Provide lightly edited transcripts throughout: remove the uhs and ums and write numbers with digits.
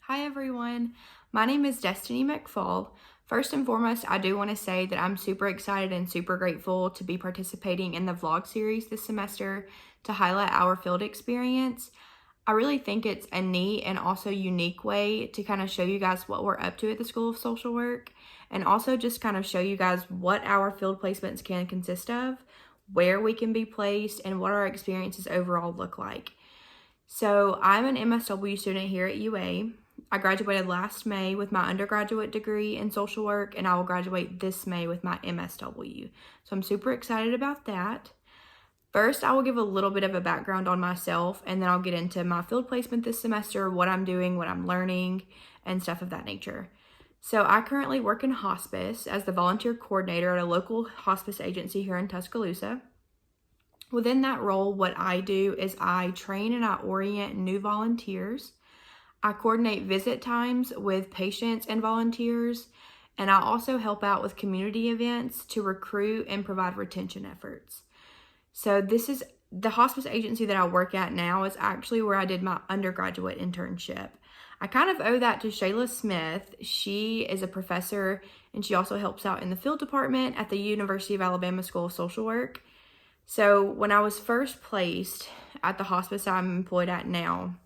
Hi everyone, my name is Destiny McFall. First and foremost, I do want to say that I'm super excited and super grateful to be participating in the vlog series this semester to highlight our field experience. I really think it's a neat and also unique way to kind of show you guys what we're up to at the School of Social Work, and also just kind of show you guys what our field placements can consist of, where we can be placed, and what our experiences overall look like. So I'm an MSW student here at UA. I graduated last May with my undergraduate degree in social work, and I will graduate this May with my MSW. So I'm super excited about that. First, I will give a little bit of a background on myself, and then I'll get into my field placement this semester, what I'm doing, what I'm learning, and stuff of that nature. So I currently work in hospice as the volunteer coordinator at a local hospice agency here in Tuscaloosa. Within that role, what I do is I train and I orient new volunteers. I coordinate visit times with patients and volunteers, and I also help out with community events to recruit and provide retention efforts. So this is the hospice agency that I work at now is actually where I did my undergraduate internship. I kind of owe that to Shayla Smith. She is a professor and she also helps out in the field department at the University of Alabama School of Social Work. So when I was first placed at the hospice I'm employed at now,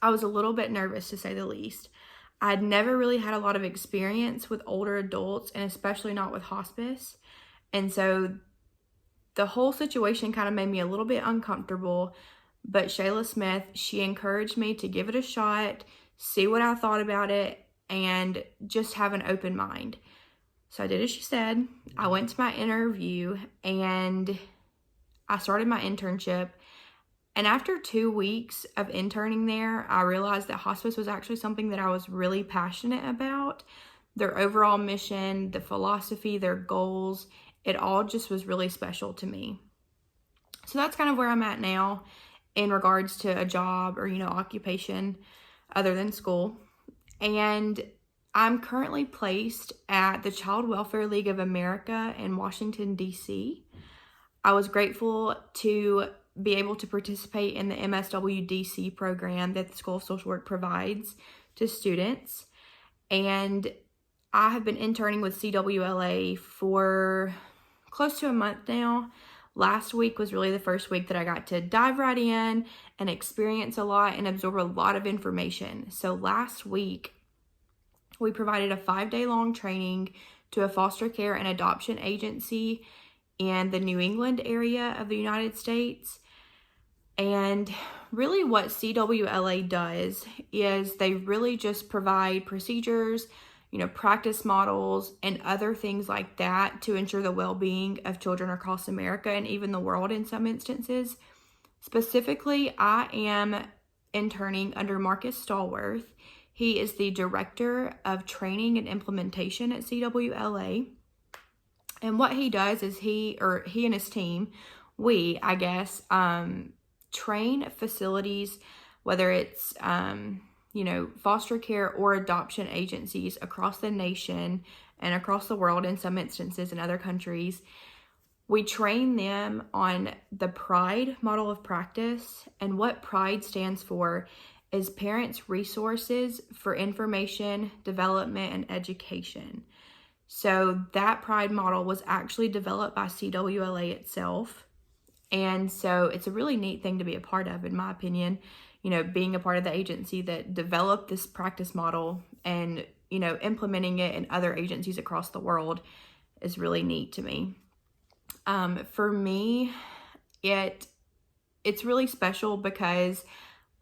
I was a little bit nervous, to say the least. I'd never really had a lot of experience with older adults, and especially not with hospice. And so the whole situation kind of made me a little bit uncomfortable. But Shayla Smith, she encouraged me to give it a shot, see what I thought about it, and just have an open mind. So I did as she said. I went to my interview and I started my internship. And after 2 weeks of interning there, I realized that hospice was actually something that I was really passionate about. Their overall mission, the philosophy, their goals, it all just was really special to me. So that's kind of where I'm at now in regards to a job or, occupation other than school. And I'm currently placed at the Child Welfare League of America in Washington, D.C. I was grateful to be able to participate in the MSW-DC program that the School of Social Work provides to students. And I have been interning with CWLA for close to a month now. Last week was really the first week that I got to dive right in and experience a lot and absorb a lot of information. So last week, we provided a 5-day long training to a foster care and adoption agency in the New England area of the United States. And really what CWLA does is they really just provide procedures, practice models and other things like that to ensure the well-being of children across America and even the world in some instances. Specifically, I am interning under Marcus Stallworth. He is the Director of Training and Implementation at CWLA. And what he does is he and his team, train facilities, whether it's, foster care or adoption agencies across the nation and across the world in some instances in other countries. We train them on the PRIDE model of practice. And what PRIDE stands for is Parents' Resources for Information, Development, and Education. So that PRIDE model was actually developed by CWLA itself. And so it's a really neat thing to be a part of, in my opinion, being a part of the agency that developed this practice model and, implementing it in other agencies across the world is really neat to me. For me, it's really special because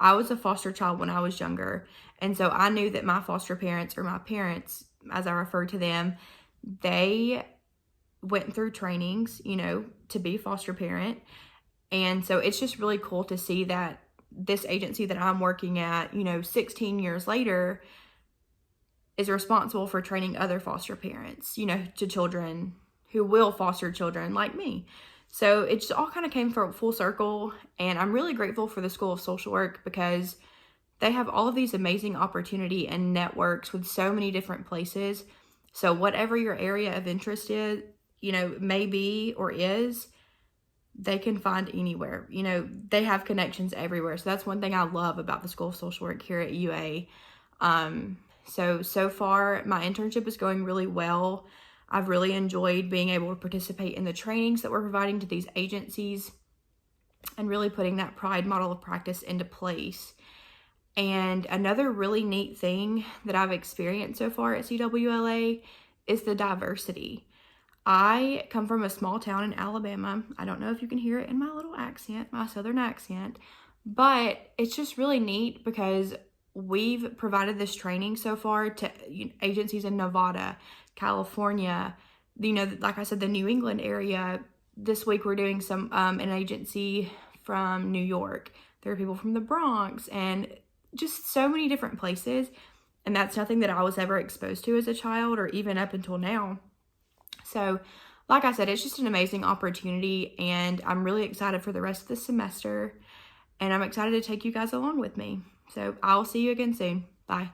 I was a foster child when I was younger. And so I knew that my foster parents, or my parents, as I refer to them, they went through trainings, to be a foster parent. And so it's just really cool to see that this agency that I'm working at, 16 years later, is responsible for training other foster parents, to children who will foster children like me. So it just all kind of came full circle. And I'm really grateful for the School of Social Work because they have all of these amazing opportunity and networks with so many different places. So whatever your area of interest is, may be or is, they can find anywhere. They have connections everywhere. So that's one thing I love about the School of Social Work here at UA. So far, my internship is going really well. I've really enjoyed being able to participate in the trainings that we're providing to these agencies and really putting that PRIDE model of practice into place. And another really neat thing that I've experienced so far at CWLA is the diversity. I come from a small town in Alabama. I don't know if you can hear it in my little accent, my southern accent, but it's just really neat because we've provided this training so far to agencies in Nevada, California, like I said, the New England area. This week we're doing some an agency from New York. There are people from the Bronx and just so many different places. And that's nothing that I was ever exposed to as a child or even up until now. So, like I said, it's just an amazing opportunity, and I'm really excited for the rest of the semester, and I'm excited to take you guys along with me. So, I'll see you again soon. Bye.